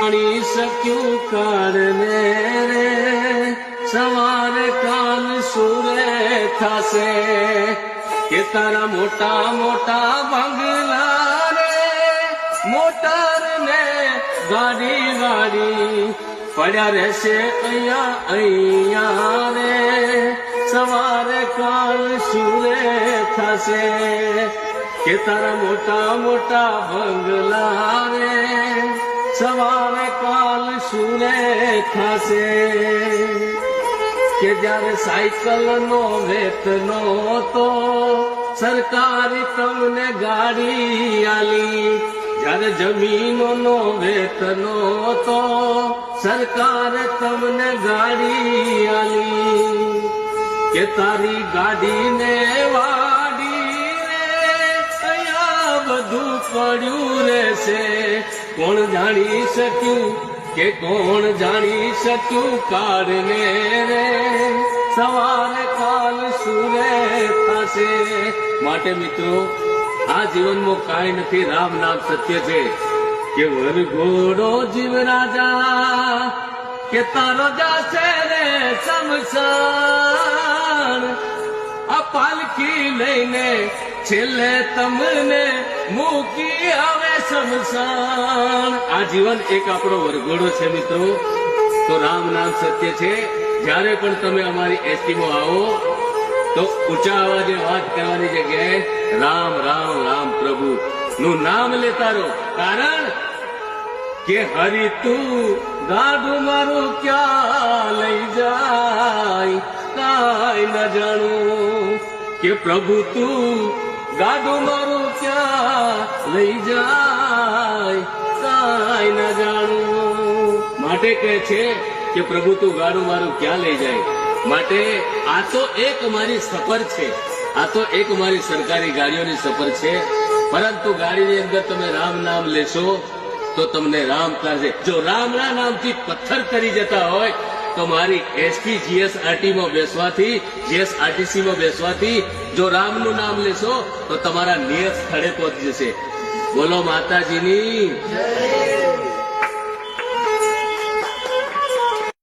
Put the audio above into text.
જાણી શક્યું કારણે રે સવારે કાલ સુરે થશે કે તારા મોટા મોટા બંગલા રે મોટર ને ગાડી ગાડી પડ્યા રહેશે અહીંયા રે સવારે કાલ સુરે થશે કે તારા મોટા મોટા બંગલા રે સવારે કાલ સુરે થશે કે જયારે સાયકલ નો વેતનો તો સરકારી તમને ગાડી આલી જયારે જમીનો નો વેતનો તો સરકારે તમને ગાડી આલી કે તારી ગાડીને વાડી રે અહીંયા બધું પડ્યું રહેશે કોણ જાણી શક્યું કે કોણ જાણી શક્યું કારણે રે સવારે કાલ સુરે થશે માટે મિત્રો આ જીવનમાં કાંઈ નથી રામ નામ સત્ય છે કે વરઘોડો જીવ રાજા કે તારો જાશે રે શમશાન આ પાલકી લઈને છેલ્લે તમને મૂકી આવે શમશાન આ જીવન એક આપણો વરઘોડો છે મિત્રો તો રામ નામ સત્ય છે જ્યારે પણ તમે અમારી એસટીમાં આવો તો ઊંચા અવાજે વાત કરવાની જગ્યાએ રામ રામ રામ પ્રભુ નું નામ લેતા રહો કારણ કે હરી તું ગાડું મારું ક્યાં લઈ જાય કાંઈ ન જાણું કે પ્રભુ તું ગાડું મારું ક્યાં લઈ જાય કાંઈ ન જાણું માટે કહે છે કે પ્રભુ તું ગાડું મારું ક્યાં લઈ જાય માટે આ તો એક મારી સફર છે આ તો એક મારી સરકારી ગાડીઓની સફર છે પરંતુ ગાડીની અંદર તમે રામ નામ લેશો તો તમને રામ થશે જો રામના નામથી પથ્થર કરી જતા હોય તો મારી એસટી જીએસઆરટીમાં બેસવાથી જીએસઆરટીસીમાં બેસવાથી જો રામનું નામ લેશો તો તમારા નિયત સ્થળે પહોંચી જશે બોલો માતાજીની જય